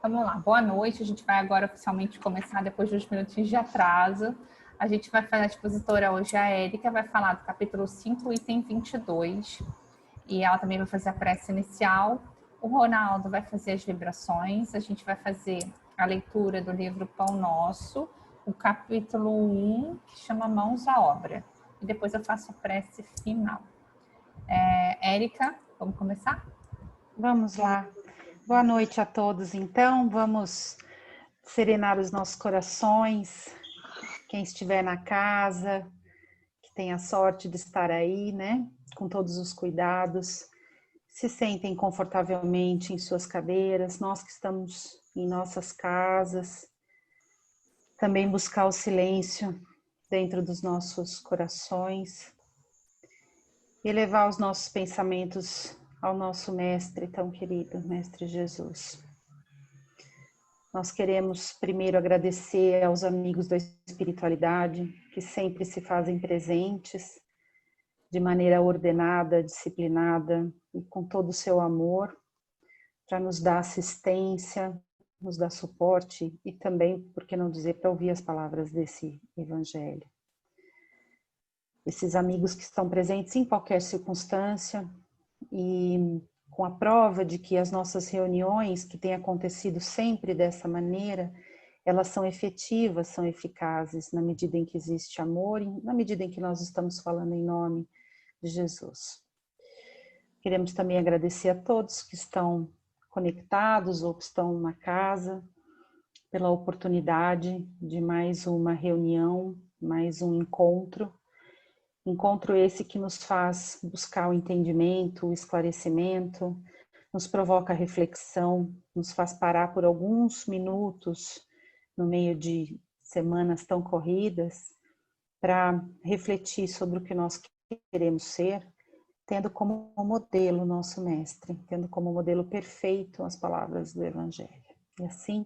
Vamos lá, boa noite. A gente vai agora oficialmente começar depois dos minutinhos de atraso. A gente vai fazer a expositora hoje, a Érica, vai falar do capítulo 5, item 22. E ela também vai fazer a prece inicial. O Ronaldo vai fazer as vibrações. A gente vai fazer a leitura do livro Pão Nosso, o capítulo 1, que chama Mãos à Obra. E depois eu faço a prece final. Érica, vamos começar? Vamos lá. Boa noite a todos, então. Vamos serenar os nossos corações. Quem estiver na casa, que tenha a sorte de estar aí, né? Com todos os cuidados. Se sentem confortavelmente em suas cadeiras. Nós que estamos em nossas casas. Também buscar o silêncio dentro dos nossos corações. E levar os nossos pensamentos ao nosso Mestre tão querido, Mestre Jesus. Nós queremos primeiro agradecer aos amigos da espiritualidade, que sempre se fazem presentes, de maneira ordenada, disciplinada e com todo o seu amor, para nos dar assistência, nos dar suporte e também, por que não dizer, para ouvir as palavras desse Evangelho. Esses amigos que estão presentes em qualquer circunstância, e com a prova de que as nossas reuniões, que têm acontecido sempre dessa maneira, elas são efetivas, são eficazes, na medida em que existe amor e na medida em que nós estamos falando em nome de Jesus. Queremos também agradecer a todos que estão conectados ou que estão na casa, pela oportunidade de mais uma reunião, mais um encontro. Encontro esse que nos faz buscar o entendimento, o esclarecimento, nos provoca a reflexão, nos faz parar por alguns minutos no meio de semanas tão corridas para refletir sobre o que nós queremos ser, tendo como modelo o nosso Mestre, tendo como modelo perfeito as palavras do Evangelho. E assim,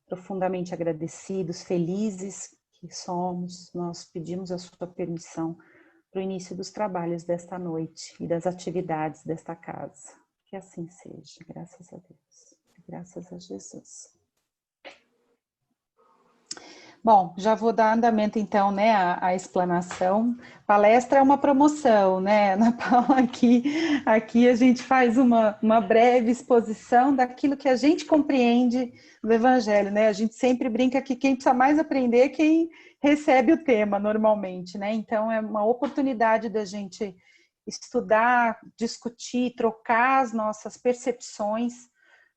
profundamente agradecidos, felizes que somos, nós pedimos a sua permissão para o início dos trabalhos desta noite e das atividades desta casa. Que assim seja, graças a Deus, graças a Jesus. Bom, já vou dar andamento então, né, a explanação. Palestra é uma promoção, né, Ana Paula? Aqui a gente faz uma breve exposição daquilo que a gente compreende do Evangelho, né? A gente sempre brinca que quem precisa mais aprender é quem recebe o tema normalmente, né? Então é uma oportunidade da gente estudar, discutir, trocar as nossas percepções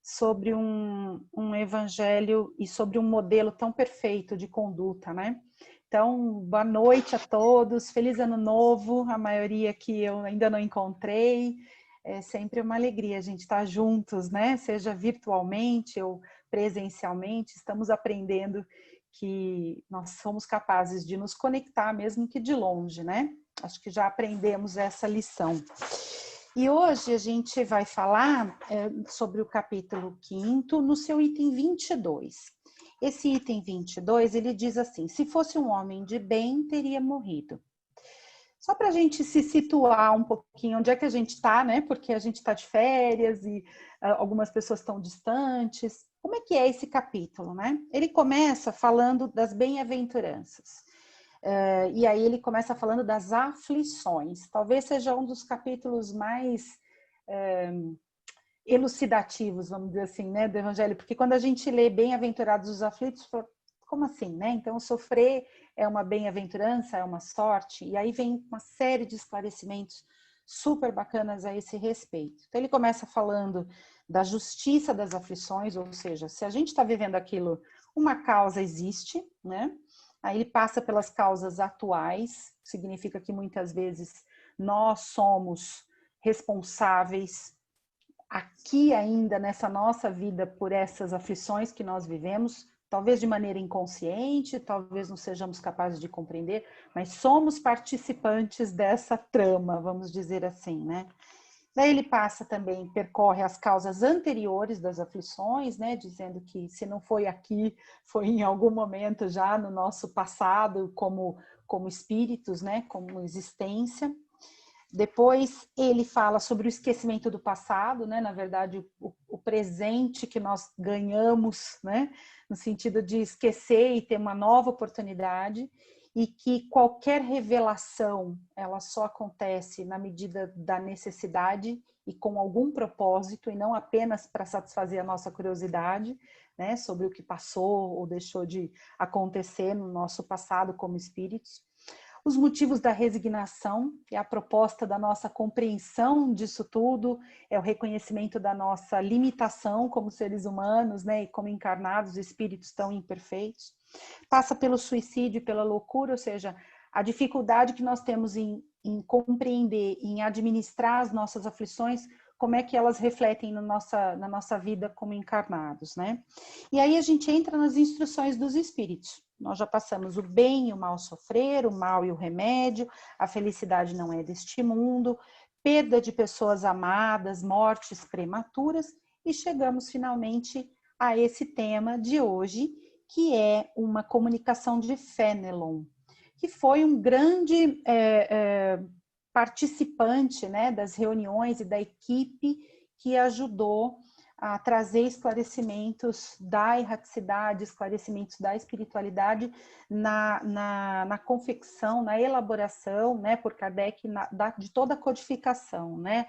sobre um evangelho e sobre um modelo tão perfeito de conduta, né? Então, boa noite a todos, feliz ano novo, a maioria que eu ainda não encontrei, é sempre uma alegria a gente estar juntos, né? Seja virtualmente ou presencialmente, estamos aprendendo que nós somos capazes de nos conectar mesmo que de longe, né? Acho que já aprendemos essa lição. E hoje a gente vai falar sobre o capítulo 5º, no seu item 22. Esse item 22, ele diz assim: se fosse um homem de bem, teria morrido. Só para a gente se situar um pouquinho onde é que a gente está, né? Porque a gente está de férias e algumas pessoas estão distantes. Como é que é esse capítulo, né? Ele começa falando das bem-aventuranças. E aí ele começa falando das aflições. Talvez seja um dos capítulos mais elucidativos, vamos dizer assim, né, do Evangelho, porque quando a gente lê bem-aventurados os aflitos, como assim, né? Então sofrer é uma bem-aventurança, é uma sorte, e aí vem uma série de esclarecimentos super bacanas a esse respeito. Então ele começa falando da justiça das aflições, ou seja, se a gente está vivendo aquilo, uma causa existe, né? Aí ele passa pelas causas atuais, significa que muitas vezes nós somos responsáveis aqui ainda nessa nossa vida por essas aflições que nós vivemos, talvez de maneira inconsciente, talvez não sejamos capazes de compreender, mas somos participantes dessa trama, vamos dizer assim, né? Daí ele passa também, percorre as causas anteriores das aflições, né, dizendo que se não foi aqui, foi em algum momento já no nosso passado como espíritos, né, como existência. Depois ele fala sobre o esquecimento do passado, né? Na verdade, o presente que nós ganhamos, né? No sentido de esquecer e ter uma nova oportunidade, e que qualquer revelação, ela só acontece na medida da necessidade e com algum propósito, e não apenas para satisfazer a nossa curiosidade, né? Sobre o que passou ou deixou de acontecer no nosso passado como espíritos. Os motivos da resignação, que é a proposta da nossa compreensão disso tudo, é o reconhecimento da nossa limitação como seres humanos, né, e como encarnados, espíritos tão imperfeitos. Passa pelo suicídio e pela loucura, ou seja, a dificuldade que nós temos em compreender, em administrar as nossas aflições, como é que elas refletem na nossa vida como encarnados, né? E aí a gente entra nas instruções dos espíritos. Nós já passamos o bem e o mal sofrer, o mal e o remédio, a felicidade não é deste mundo, perda de pessoas amadas, mortes prematuras, e chegamos finalmente a esse tema de hoje, que é uma comunicação de Fénelon, que foi um grande participante, né, das reuniões e da equipe que ajudou a trazer esclarecimentos da erraticidade, esclarecimentos da espiritualidade na confecção, na elaboração, né, por Kardec, de toda a codificação, né,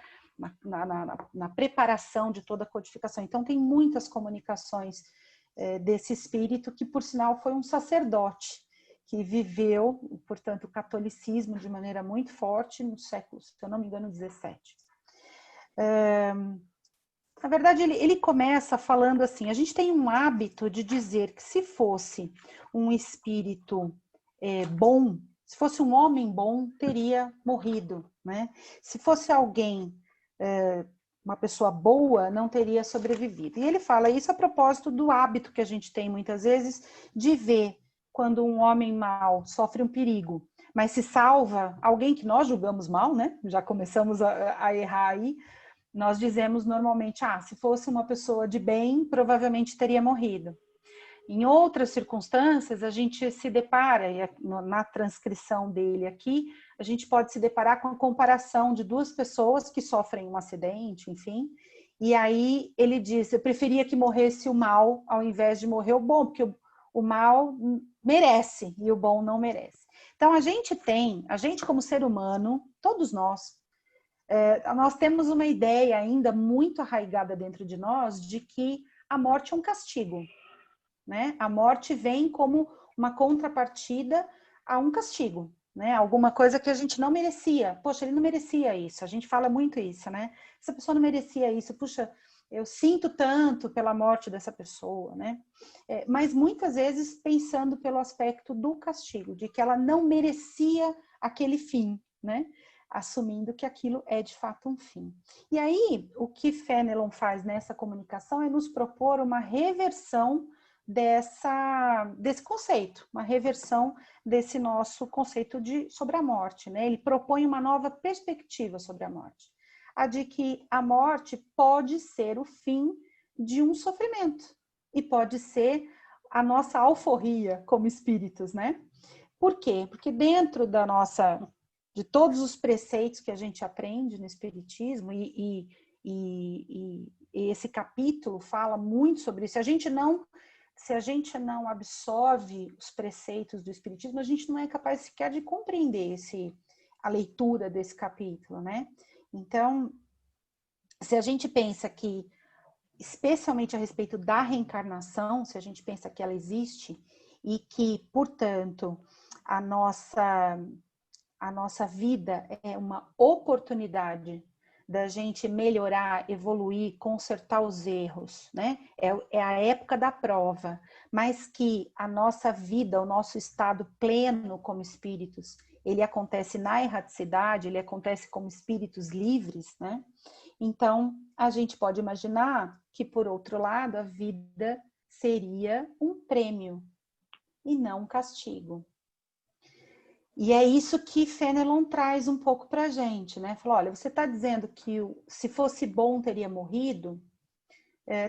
na preparação de toda a codificação. Então, tem muitas comunicações desse espírito, que, por sinal, foi um sacerdote, que viveu, portanto, o catolicismo de maneira muito forte no século, se eu não me engano, 17. Na verdade, ele começa falando assim, a gente tem um hábito de dizer que se fosse um espírito bom, se fosse um homem bom, teria morrido, né? Se fosse alguém, uma pessoa boa, não teria sobrevivido. E ele fala isso a propósito do hábito que a gente tem muitas vezes de ver quando um homem mau sofre um perigo, mas se salva alguém que nós julgamos mal, né? Já começamos a errar aí. Nós dizemos normalmente, se fosse uma pessoa de bem, provavelmente teria morrido. Em outras circunstâncias, a gente se depara, e na transcrição dele aqui, a gente pode se deparar com a comparação de duas pessoas que sofrem um acidente, enfim, e aí ele diz, eu preferia que morresse o mal ao invés de morrer o bom, porque o mal merece e o bom não merece. Então, a gente como ser humano, todos nós temos uma ideia ainda muito arraigada dentro de nós de que a morte é um castigo, né? A morte vem como uma contrapartida a um castigo, né? Alguma coisa que a gente não merecia. Poxa, ele não merecia isso. A gente fala muito isso, né? Essa pessoa não merecia isso. Puxa, eu sinto tanto pela morte dessa pessoa, né? Mas muitas vezes pensando pelo aspecto do castigo, de que ela não merecia aquele fim, né? Assumindo que aquilo é de fato um fim. E aí, o que Fénelon faz nessa comunicação é nos propor uma reversão desse conceito, uma reversão desse nosso conceito sobre a morte, né? Ele propõe uma nova perspectiva sobre a morte, a de que a morte pode ser o fim de um sofrimento e pode ser a nossa alforria como espíritos, né? Por quê? Porque dentro de todos os preceitos que a gente aprende no espiritismo, e esse capítulo fala muito sobre isso, se a gente não absorve os preceitos do espiritismo, a gente não é capaz sequer de compreender a leitura desse capítulo, né? Então, se a gente pensa que, especialmente a respeito da reencarnação, se a gente pensa que ela existe e que, portanto, a nossa vida é uma oportunidade da gente melhorar, evoluir, consertar os erros, né? É a época da prova, mas que a nossa vida, o nosso estado pleno como espíritos, ele acontece na erraticidade, ele acontece como espíritos livres, né? Então, a gente pode imaginar que, por outro lado, a vida seria um prêmio e não um castigo. E é isso que Fénelon traz um pouco para a gente, né? Falou, olha, você está dizendo que se fosse bom teria morrido?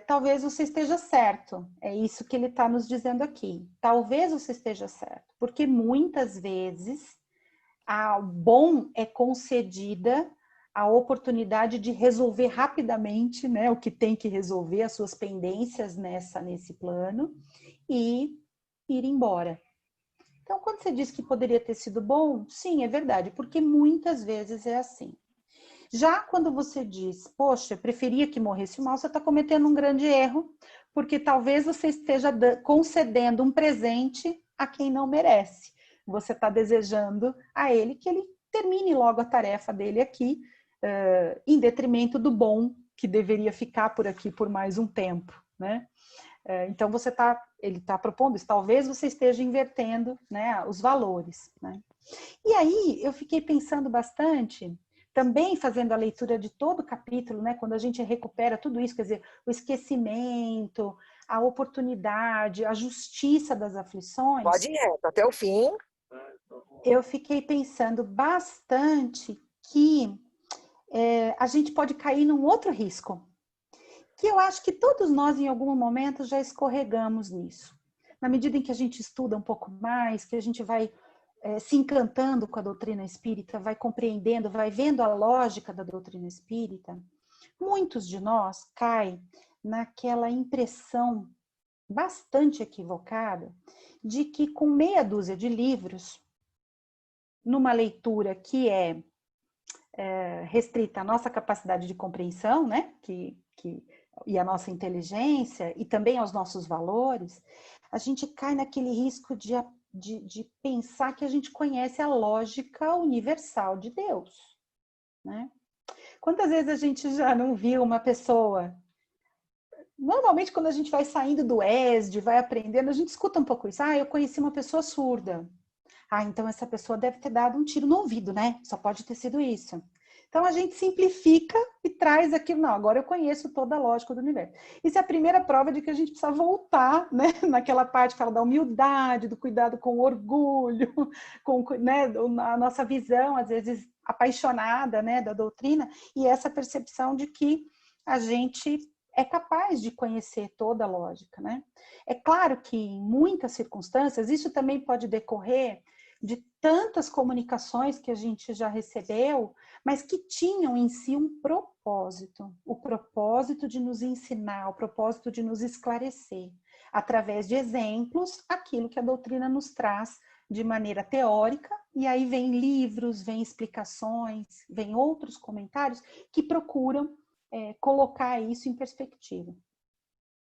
Talvez você esteja certo. É isso que ele está nos dizendo aqui. Talvez você esteja certo. Porque muitas vezes ao bom é concedida a oportunidade de resolver rapidamente, né, o que tem que resolver, as suas pendências nesse plano, e ir embora. Então, quando você diz que poderia ter sido bom, sim, é verdade, porque muitas vezes é assim. Já quando você diz, poxa, eu preferia que morresse o mal, você está cometendo um grande erro, porque talvez você esteja concedendo um presente a quem não merece. Você está desejando a ele que ele termine logo a tarefa dele aqui, em detrimento do bom que deveria ficar por aqui por mais um tempo, né? Então ele está propondo isso. Talvez você esteja invertendo, né, os valores, né? E aí eu fiquei pensando bastante, também fazendo a leitura de todo o capítulo, né, quando a gente recupera tudo isso, quer dizer, o esquecimento, a oportunidade, a justiça das aflições. Pode ir reto, até o fim. Eu fiquei pensando bastante que a gente pode cair num outro risco, que eu acho que todos nós, em algum momento, já escorregamos nisso. Na medida em que a gente estuda um pouco mais, que a gente vai se encantando com a doutrina espírita, vai compreendendo, vai vendo a lógica da doutrina espírita, muitos de nós caem naquela impressão bastante equivocada de que com meia dúzia de livros, numa leitura que é restrita à nossa capacidade de compreensão, né, e à nossa inteligência, e também aos nossos valores, a gente cai naquele risco de pensar que a gente conhece a lógica universal de Deus, né? Quantas vezes a gente já não viu uma pessoa... Normalmente, quando a gente vai saindo do ESD, vai aprendendo, a gente escuta um pouco isso. Ah, eu conheci uma pessoa surda. Ah, então essa pessoa deve ter dado um tiro no ouvido, né? Só pode ter sido isso. Então a gente simplifica e traz aquilo. Não, agora eu conheço toda a lógica do universo. Isso é a primeira prova de que a gente precisa voltar, né? Naquela parte que fala da humildade, do cuidado com o orgulho, com, né, a nossa visão, às vezes apaixonada, né, da doutrina, e essa percepção de que a gente é capaz de conhecer toda a lógica, né? É claro que em muitas circunstâncias isso também pode decorrer de tantas comunicações que a gente já recebeu, mas que tinham em si um propósito, o propósito de nos ensinar, o propósito de nos esclarecer, através de exemplos, aquilo que a doutrina nos traz de maneira teórica, e aí vem livros, vem explicações, vem outros comentários que procuram colocar isso em perspectiva.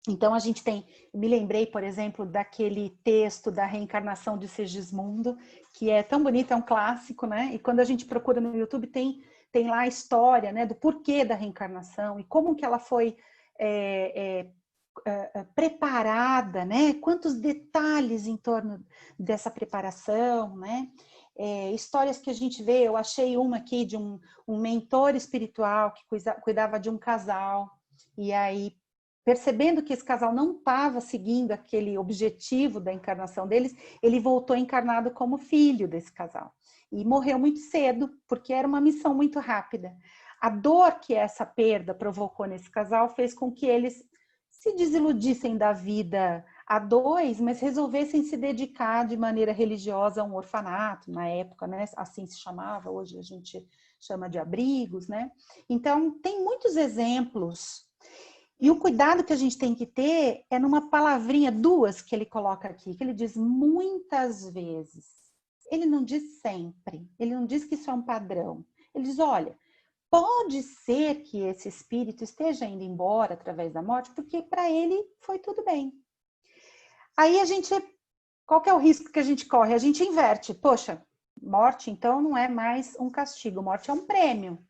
Então, a gente tem, me lembrei, por exemplo, daquele texto da reencarnação de Segismundo, que é tão bonito, é um clássico, né? E quando a gente procura no YouTube, tem lá a história, né, do porquê da reencarnação e como que ela foi preparada, né? Quantos detalhes em torno dessa preparação, né? Histórias que a gente vê, eu achei uma aqui de um mentor espiritual que cuidava de um casal, e aí, percebendo que esse casal não estava seguindo aquele objetivo da encarnação deles, ele voltou encarnado como filho desse casal. E morreu muito cedo, porque era uma missão muito rápida. A dor que essa perda provocou nesse casal fez com que eles se desiludissem da vida a dois, mas resolvessem se dedicar de maneira religiosa a um orfanato, na época, né? Assim se chamava, hoje a gente chama de abrigos, né? Então, tem muitos exemplos. E o cuidado que a gente tem que ter é numa palavrinha, duas que ele coloca aqui, que ele diz muitas vezes. Ele não diz sempre, ele não diz que isso é um padrão. Ele diz, olha, pode ser que esse espírito esteja indo embora através da morte, porque para ele foi tudo bem. Aí qual que é o risco que a gente corre? A gente inverte. Poxa, morte então não é mais um castigo, morte é um prêmio.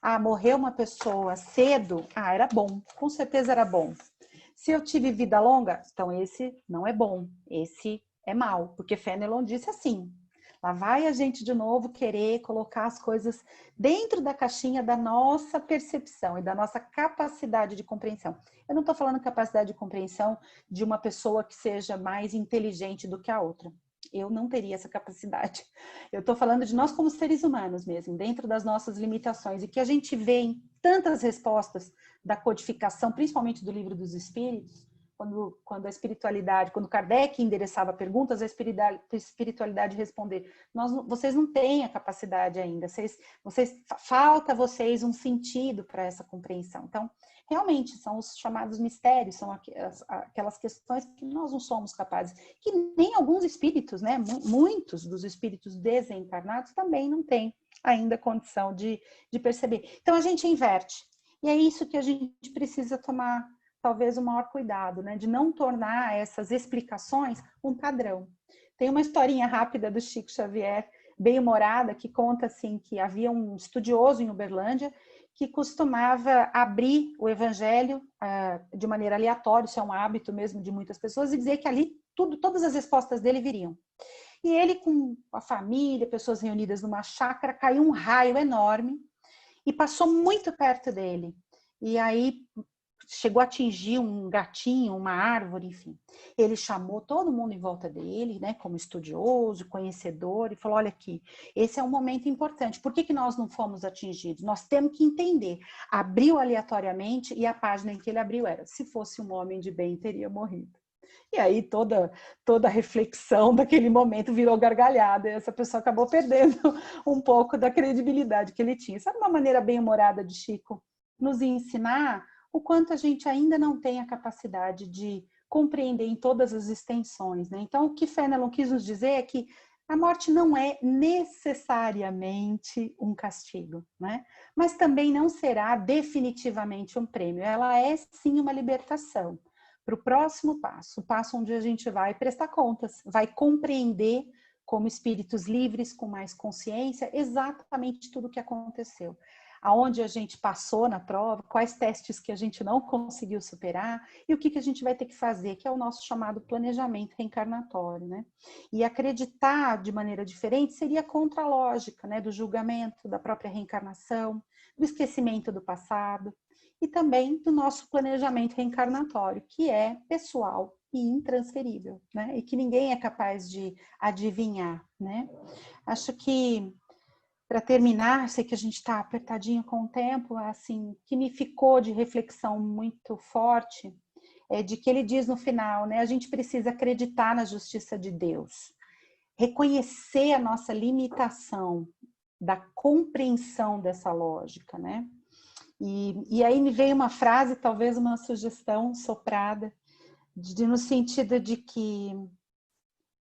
Ah, morreu uma pessoa cedo? Ah, era bom, com certeza era bom. Se eu tive vida longa, então esse não é bom, esse é mal, porque Fenelon disse assim. Lá vai a gente de novo querer colocar as coisas dentro da caixinha da nossa percepção e da nossa capacidade de compreensão. Eu não estou falando capacidade de compreensão de uma pessoa que seja mais inteligente do que a outra. Eu não teria essa capacidade. Eu estou falando de nós como seres humanos mesmo, dentro das nossas limitações, e que a gente vê em tantas respostas da codificação, principalmente do Livro dos Espíritos, quando a espiritualidade, quando Kardec endereçava perguntas, a espiritualidade responder: vocês não têm a capacidade ainda, falta a vocês um sentido para essa compreensão. Então, realmente, são os chamados mistérios, são aquelas questões que nós não somos capazes, que nem alguns espíritos, né, muitos dos espíritos desencarnados também não têm ainda condição de perceber. Então, a gente inverte. E é isso que a gente precisa tomar, talvez, o maior cuidado, né? De não tornar essas explicações um padrão. Tem uma historinha rápida do Chico Xavier, bem humorada, que conta assim que havia um estudioso em Uberlândia que costumava abrir o evangelho de maneira aleatória, isso é um hábito mesmo de muitas pessoas, e dizer que ali todas as respostas dele viriam. E ele, com a família, pessoas reunidas numa chácara, caiu um raio enorme e passou muito perto dele. E aí chegou a atingir um gatinho, uma árvore, enfim. Ele chamou todo mundo em volta dele, né, como estudioso, conhecedor, e falou: olha aqui, esse é um momento importante. Por que nós não fomos atingidos? Nós temos que entender. Abriu aleatoriamente e a página em que ele abriu era: se fosse um homem de bem, teria morrido. E aí toda a reflexão daquele momento virou gargalhada, e essa pessoa acabou perdendo um pouco da credibilidade que ele tinha. Isso era uma maneira bem humorada de Chico nos ensinar o quanto a gente ainda não tem a capacidade de compreender em todas as extensões, né? Então, o que Fenelon quis nos dizer é que a morte não é necessariamente um castigo, né? Mas também não será definitivamente um prêmio. Ela é, sim, uma libertação para o próximo passo, o passo onde a gente vai prestar contas, vai compreender como espíritos livres, com mais consciência, exatamente tudo o que aconteceu. Aonde a gente passou na prova, quais testes que a gente não conseguiu superar e o que a gente vai ter que fazer, que é o nosso chamado planejamento reencarnatório, né? E acreditar de maneira diferente seria contra a lógica, né? Do julgamento, da própria reencarnação, do esquecimento do passado e também do nosso planejamento reencarnatório, que é pessoal e intransferível, né? E que ninguém é capaz de adivinhar, né? Acho que, para terminar, sei que a gente está apertadinho com o tempo, assim, que me ficou de reflexão muito forte é de que ele diz no final, né? A gente precisa acreditar na justiça de Deus, reconhecer a nossa limitação da compreensão dessa lógica, né? E aí me veio uma frase, talvez uma sugestão soprada, no sentido de que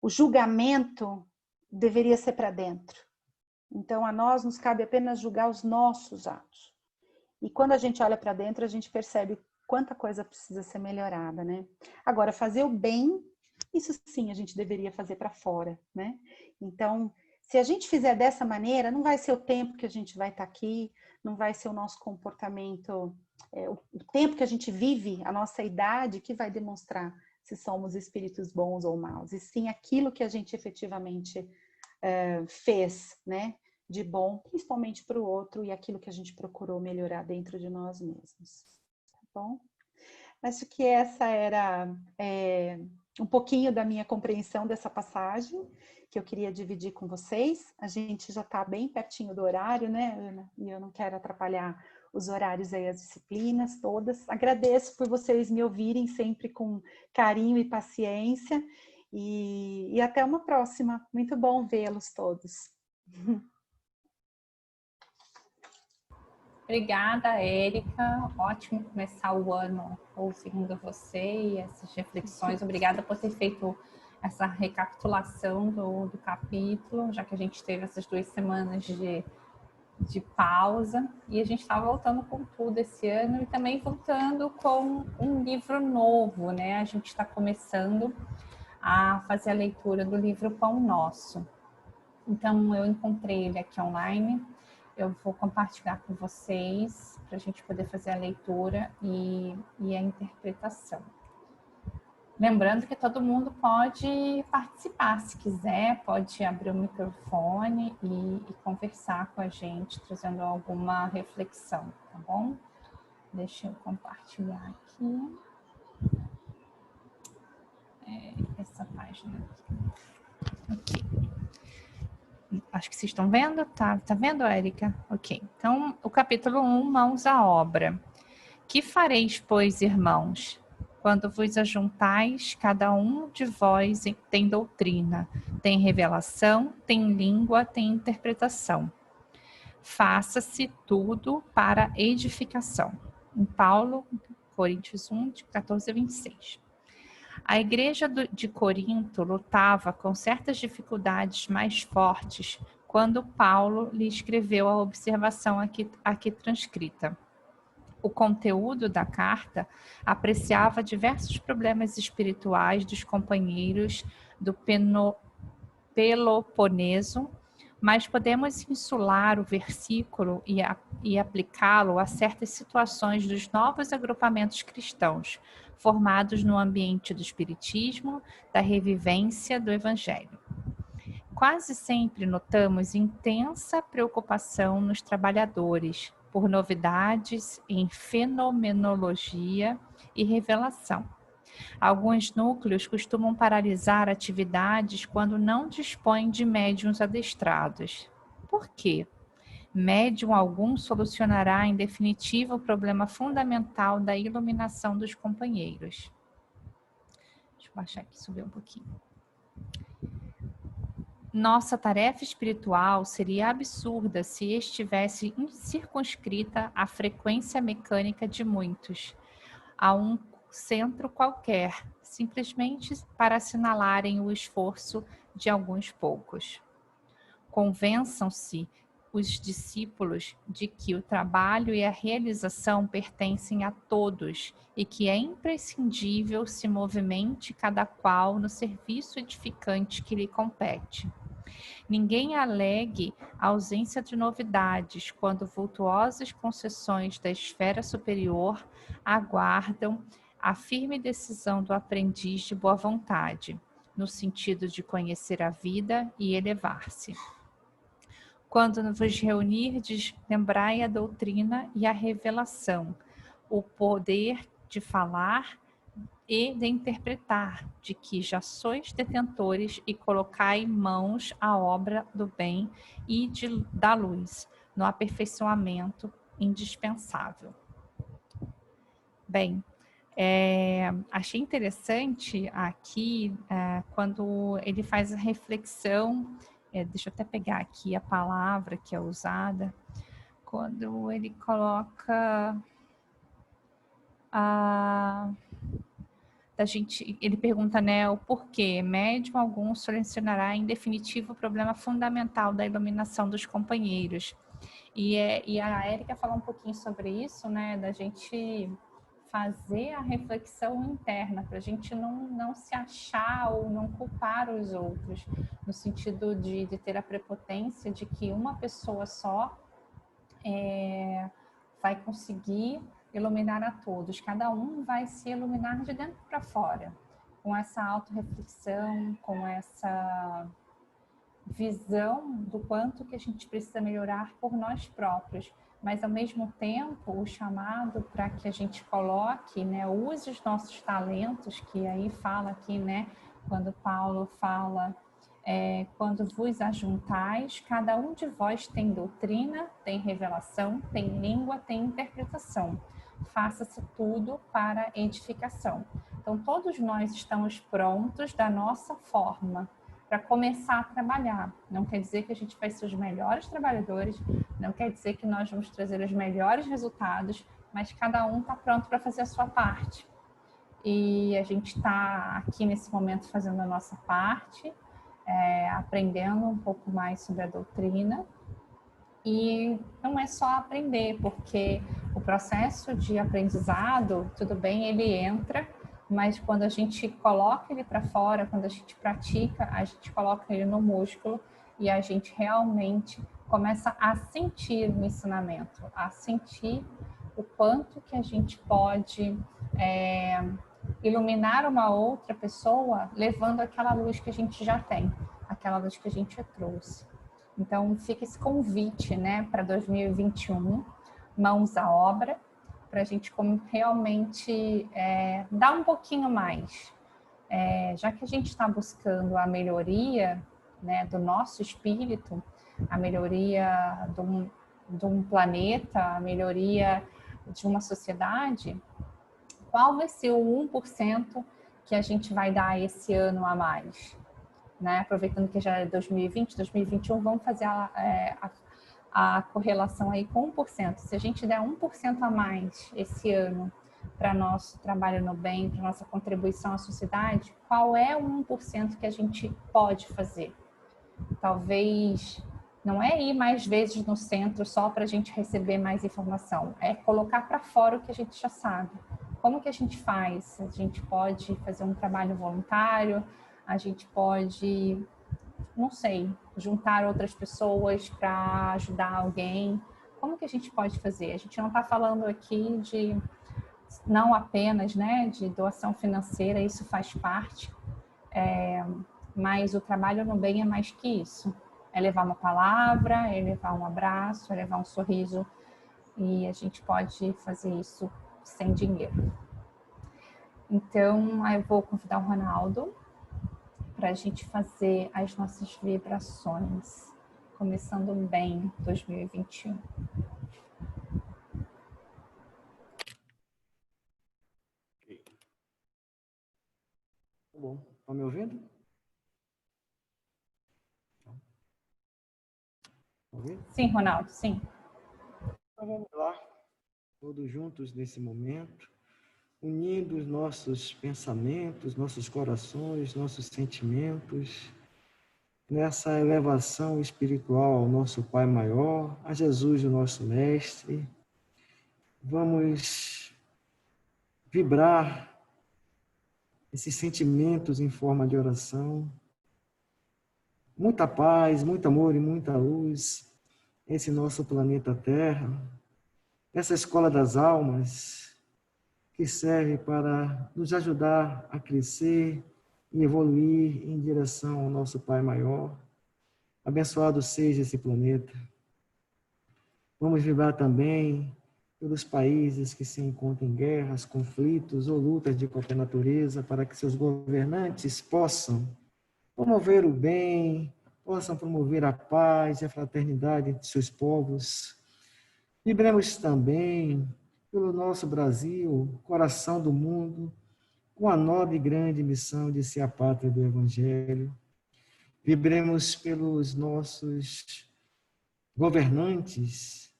o julgamento deveria ser para dentro. Então, a nós nos cabe apenas julgar os nossos atos. E quando a gente olha para dentro, a gente percebe quanta coisa precisa ser melhorada, né? Agora, fazer o bem, isso sim a gente deveria fazer para fora, né? Então, se a gente fizer dessa maneira, não vai ser o tempo que a gente vai estar aqui, não vai ser o nosso comportamento, o tempo que a gente vive, a nossa idade, que vai demonstrar se somos espíritos bons ou maus. E sim aquilo que a gente efetivamente fez, né, de bom, principalmente para o outro, e aquilo que a gente procurou melhorar dentro de nós mesmos. Tá bom? Acho que essa era um pouquinho da minha compreensão dessa passagem, que eu queria dividir com vocês. A gente já está bem pertinho do horário, né, Ana? E eu não quero atrapalhar os horários aí, as disciplinas todas. Agradeço por vocês me ouvirem sempre com carinho e paciência. E até uma próxima. Muito bom vê-los todos. Obrigada, Érica. Ótimo começar o ano ouvindo você e essas reflexões. Obrigada por ter feito essa recapitulação do capítulo, já que a gente teve essas 2 semanas de pausa. E a gente está voltando com tudo esse ano e também voltando com um livro novo, né? A gente está começando a fazer a leitura do livro Pão Nosso. Então, eu encontrei ele aqui online. Eu vou compartilhar com vocês para a gente poder fazer a leitura e a interpretação. Lembrando que todo mundo pode participar, se quiser, pode abrir o microfone e conversar com a gente, trazendo alguma reflexão, tá bom? Deixa eu compartilhar aqui. Essa página aqui. Ok. Acho que vocês estão vendo, tá vendo, Érica? Ok. Então, o capítulo 1, mãos à obra. Que fareis, pois, irmãos? Quando vos ajuntais, cada um de vós tem doutrina, tem revelação, tem língua, tem interpretação. Faça-se tudo para edificação. Em Paulo, Coríntios 1, de 14 a 26. A igreja de Corinto lutava com certas dificuldades mais fortes quando Paulo lhe escreveu a observação aqui transcrita. O conteúdo da carta apreciava diversos problemas espirituais dos companheiros do Peloponeso, mas podemos insular o versículo e aplicá-lo a certas situações dos novos agrupamentos cristãos, formados no ambiente do espiritismo, da revivência do evangelho. Quase sempre notamos intensa preocupação nos trabalhadores por novidades em fenomenologia e revelação. Alguns núcleos costumam paralisar atividades quando não dispõem de médiuns adestrados. Por quê? Médium algum solucionará em definitivo o problema fundamental da iluminação dos companheiros. Deixa eu baixar aqui, subir um pouquinho. Nossa tarefa espiritual seria absurda se estivesse circunscrita à frequência mecânica de muitos, a um centro qualquer, simplesmente para assinalarem o esforço de alguns poucos. Convençam-se os discípulos de que o trabalho e a realização pertencem a todos e que é imprescindível se movimente cada qual no serviço edificante que lhe compete. Ninguém alegue a ausência de novidades quando vultuosas concessões da esfera superior aguardam a firme decisão do aprendiz de boa vontade, no sentido de conhecer a vida e elevar-se. Quando vos reunirdes, lembrai a doutrina e a revelação, o poder de falar e de interpretar, de que já sois detentores e colocai mãos à obra do bem e da luz, no aperfeiçoamento indispensável. Bem, achei interessante aqui quando ele faz a reflexão, deixa eu até pegar aqui a palavra que é usada, quando ele coloca ele pergunta, né, o porquê. Médium algum solucionará em definitivo o problema fundamental da iluminação dos companheiros. E a Érica falou um pouquinho sobre isso, né, da gente fazer a reflexão interna, para a gente não se achar ou não culpar os outros, no sentido de ter a prepotência de que uma pessoa só vai conseguir iluminar a todos. Cada um vai se iluminar de dentro para fora, com essa autorreflexão, com essa visão do quanto que a gente precisa melhorar por nós próprios, mas ao mesmo tempo o chamado para que a gente coloque, né, use os nossos talentos, que aí fala aqui, né, quando Paulo fala quando vos ajuntais, cada um de vós tem doutrina, tem revelação, tem língua, tem interpretação. Faça-se tudo para edificação. Então, todos nós estamos prontos da nossa forma para começar a trabalhar. Não quer dizer que a gente vai ser os melhores trabalhadores, não quer dizer que nós vamos trazer os melhores resultados, mas cada um está pronto para fazer a sua parte. E a gente está aqui nesse momento fazendo a nossa parte, aprendendo um pouco mais sobre a doutrina. E não é só aprender, porque o processo de aprendizado, tudo bem, ele entra, mas quando a gente coloca ele para fora, quando a gente pratica, a gente coloca ele no músculo e a gente realmente começa a sentir o ensinamento, a sentir o quanto que a gente pode iluminar uma outra pessoa levando aquela luz que a gente já tem, aquela luz que a gente trouxe. Então, fica esse convite, né, para 2021, mãos à obra, para a gente realmente dar um pouquinho mais. Já que a gente está buscando a melhoria, né, do nosso espírito, a melhoria de um planeta, a melhoria de uma sociedade, qual vai ser o 1% que a gente vai dar esse ano a mais, né? Aproveitando que já é 2020, 2021, vamos fazer a correlação aí com 1%. Se a gente der 1% a mais esse ano para nosso trabalho no bem, para nossa contribuição à sociedade, qual é o 1% que a gente pode fazer? Talvez não é ir mais vezes no centro só para a gente receber mais informação, é colocar para fora o que a gente já sabe. Como que a gente faz? A gente pode fazer um trabalho voluntário, a gente pode, não sei, juntar outras pessoas para ajudar alguém. Como que a gente pode fazer? A gente não está falando aqui de não apenas, né, de doação financeira, isso faz parte, mas o trabalho no bem é mais que isso. É levar uma palavra, é levar um abraço, é levar um sorriso, e a gente pode fazer isso sem dinheiro. Então, eu vou convidar o Ronaldo para a gente fazer as nossas vibrações, começando bem 2021. Tá bom. Estão me ouvindo? Sim, Ronaldo, sim. Então vamos lá, todos juntos nesse momento, unindo os nossos pensamentos, nossos corações, nossos sentimentos, nessa elevação espiritual ao nosso Pai Maior, a Jesus, o nosso Mestre. Vamos vibrar esses sentimentos em forma de oração. Muita paz, muito amor e muita luz, esse nosso planeta Terra, essa escola das almas, que serve para nos ajudar a crescer e evoluir em direção ao nosso Pai Maior. Abençoado seja esse planeta. Vamos vibrar também pelos países que se encontram em guerras, conflitos ou lutas de qualquer natureza, para que seus governantes possam promover o bem, possam promover a paz e a fraternidade entre seus povos. Vibremos também pelo nosso Brasil, coração do mundo, com a nobre e grande missão de ser a pátria do Evangelho. Vibremos pelos nossos governantes,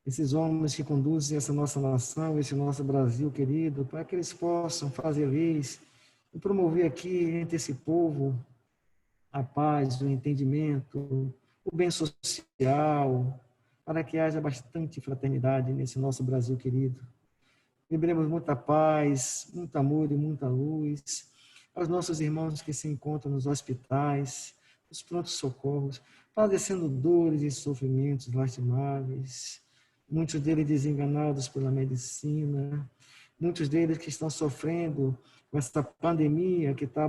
esses homens que conduzem essa nossa nação, esse nosso Brasil querido, para que eles possam fazer leis e promover aqui entre esse povo a paz, o entendimento, o bem social, para que haja bastante fraternidade nesse nosso Brasil querido. Vibremos muita paz, muito amor e muita luz aos nossos irmãos que se encontram nos hospitais, nos prontos socorros, padecendo dores e sofrimentos lastimáveis, muitos deles desenganados pela medicina, muitos deles que estão sofrendo com essa pandemia que está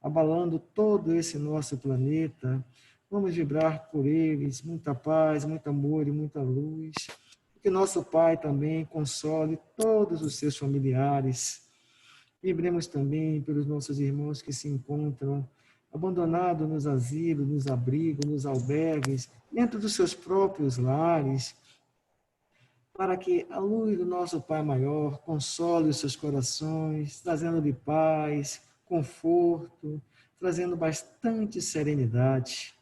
abalando todo esse nosso planeta. Vamos vibrar por eles, muita paz, muito amor e muita luz. Que nosso Pai também console todos os seus familiares. Vibremos também pelos nossos irmãos que se encontram abandonados nos asilos, nos abrigos, nos albergues, dentro dos seus próprios lares, para que a luz do nosso Pai Maior console os seus corações, trazendo-lhe paz, conforto, trazendo bastante serenidade.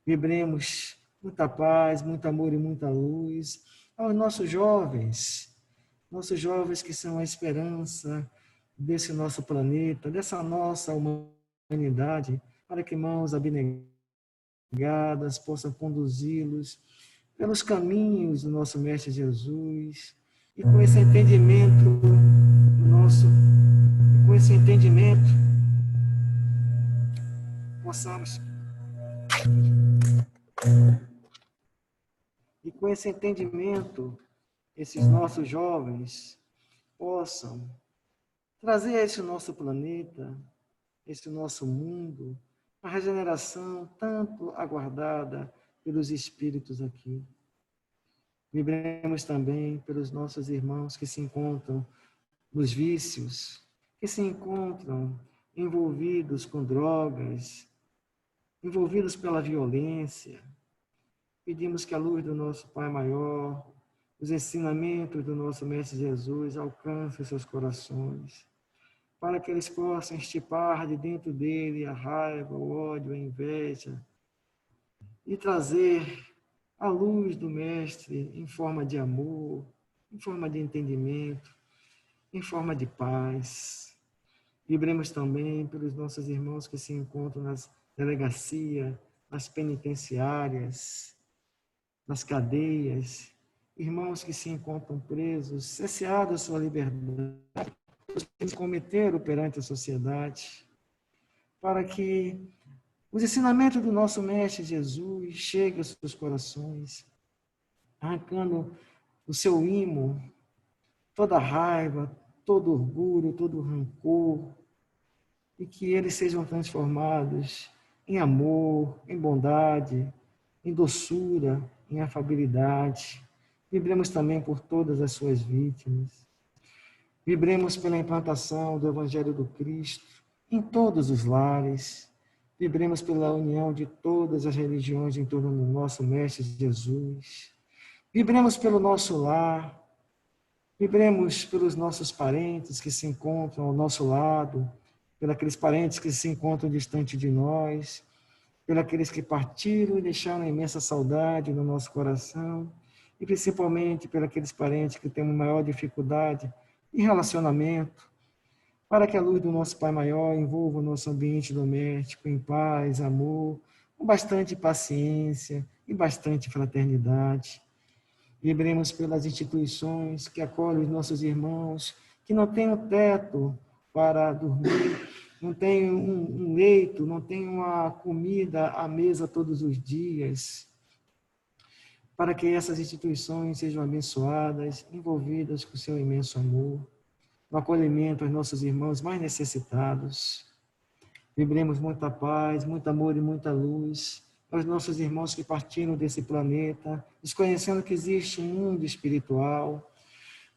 Vibremos muita paz, muito amor e muita luz aos nossos jovens que são a esperança desse nosso planeta, dessa nossa humanidade, para que mãos abnegadas possam conduzi-los pelos caminhos do nosso Mestre Jesus, e com esse entendimento possamos esses nossos jovens possam trazer a esse nosso planeta, esse nosso mundo, a regeneração tanto aguardada pelos espíritos aqui. Vibremos também pelos nossos irmãos que se encontram nos vícios, que se encontram envolvidos com drogas, envolvidos pela violência. Pedimos que a luz do nosso Pai Maior os ensinamentos do nosso Mestre Jesus alcancem seus corações, para que eles possam estipar de dentro dele a raiva, o ódio, a inveja, e trazer a luz do Mestre em forma de amor, em forma de entendimento, em forma de paz. Vibremos também pelos nossos irmãos que se encontram nas delegacias, nas penitenciárias, nas cadeias, irmãos que se encontram presos, cesseados a sua liberdade, que cometeram perante a sociedade, para que os ensinamentos do nosso Mestre Jesus cheguem aos seus corações, arrancando o seu imo, toda raiva, todo orgulho, todo rancor, e que eles sejam transformados em amor, em bondade, em doçura, em afabilidade. Vibremos também por todas as suas vítimas. Vibremos pela implantação do Evangelho do Cristo em todos os lares. Vibremos pela união de todas as religiões em torno do nosso Mestre Jesus. Vibremos pelo nosso lar. Vibremos pelos nossos parentes que se encontram ao nosso lado, pelos aqueles parentes que se encontram distante de nós, pelos aqueles que partiram e deixaram imensa saudade no nosso coração, e principalmente pelos aqueles parentes que têm maior dificuldade em relacionamento, para que a luz do nosso Pai Maior envolva o nosso ambiente doméstico em paz, amor, com bastante paciência e bastante fraternidade. Vibremos pelas instituições que acolhem os nossos irmãos, que não têm um teto para dormir, não têm um leito, não têm uma comida à mesa todos os dias, para que essas instituições sejam abençoadas, envolvidas com o seu imenso amor, no acolhimento aos nossos irmãos mais necessitados. Vibremos muita paz, muito amor e muita luz aos nossos irmãos que partiram desse planeta, desconhecendo que existe um mundo espiritual,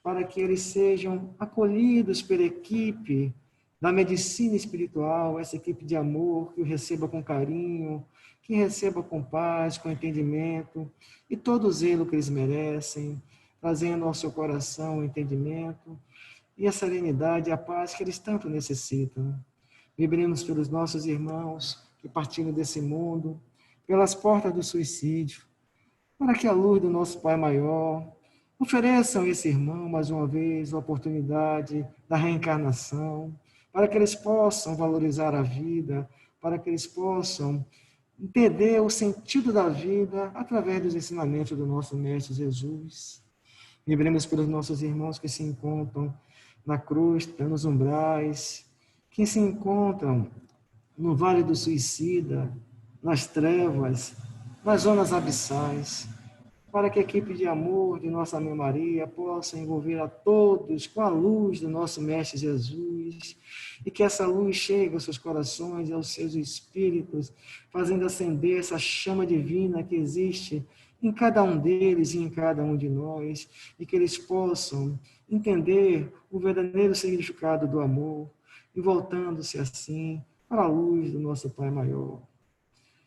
para que eles sejam acolhidos pela equipe da medicina espiritual, essa equipe de amor, que o receba com carinho, que receba com paz, com entendimento, e todo o zelo que eles merecem, trazendo ao seu coração o entendimento e a serenidade e a paz que eles tanto necessitam. Vibremos pelos nossos irmãos que partiram desse mundo, pelas portas do suicídio, para que a luz do nosso Pai Maior ofereça a esse irmão, mais uma vez, a oportunidade da reencarnação, para que eles possam valorizar a vida, para que eles possam entender o sentido da vida através dos ensinamentos do nosso Mestre Jesus. Vibremos pelos nossos irmãos que se encontram na crosta, nos umbrais, que se encontram no Vale do Suicida, nas trevas, nas zonas abissais, para que a equipe de amor de Nossa Mãe Maria possa envolver a todos com a luz do nosso Mestre Jesus, e que essa luz chegue aos seus corações e aos seus espíritos, fazendo acender essa chama divina que existe em cada um deles e em cada um de nós, e que eles possam entender o verdadeiro significado do amor, e voltando-se assim para a luz do nosso Pai Maior.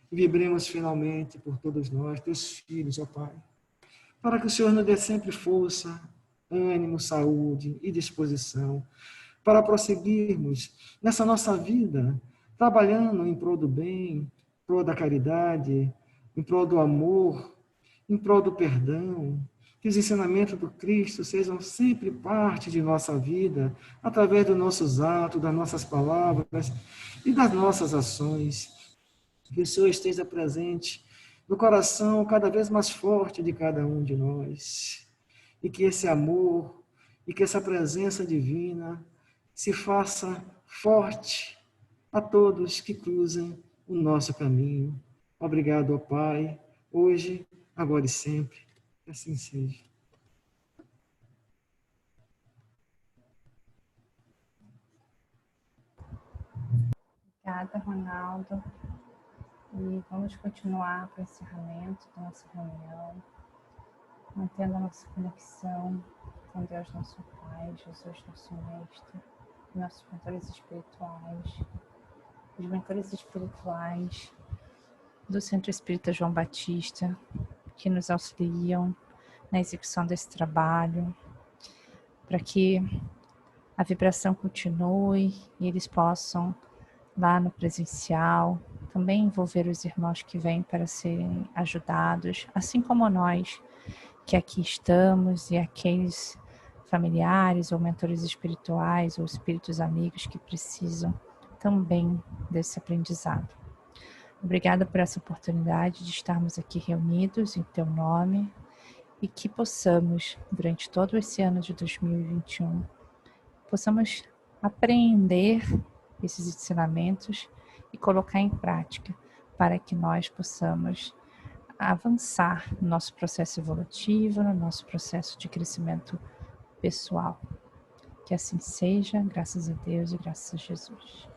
E vibremos finalmente por todos nós, teus filhos, ó Pai, para que o Senhor nos dê sempre força, ânimo, saúde e disposição para prosseguirmos nessa nossa vida, trabalhando em prol do bem, em prol da caridade, em prol do amor, em prol do perdão. Que os ensinamentos do Cristo sejam sempre parte de nossa vida, através dos nossos atos, das nossas palavras e das nossas ações. Que o Senhor esteja presente no coração cada vez mais forte de cada um de nós. E que esse amor e que essa presença divina se faça forte a todos que cruzam o nosso caminho. Obrigado, ó Pai, hoje, agora e sempre. Que assim seja. Obrigada, Ronaldo. E vamos continuar com o encerramento da nossa reunião, mantendo a nossa conexão com Deus, nosso Pai, Jesus, nosso Mestre, nossos mentores espirituais, os mentores espirituais do Centro Espírita João Batista, que nos auxiliam na execução desse trabalho, para que a vibração continue e eles possam, lá no presencial, também envolver os irmãos que vêm para serem ajudados, assim como nós que aqui estamos e aqueles familiares ou mentores espirituais ou espíritos amigos que precisam também desse aprendizado. Obrigada por essa oportunidade de estarmos aqui reunidos em teu nome e que possamos, durante todo esse ano de 2021, possamos apreender esses ensinamentos e colocar em prática para que nós possamos avançar no nosso processo evolutivo, no nosso processo de crescimento pessoal. Que assim seja, graças a Deus e graças a Jesus.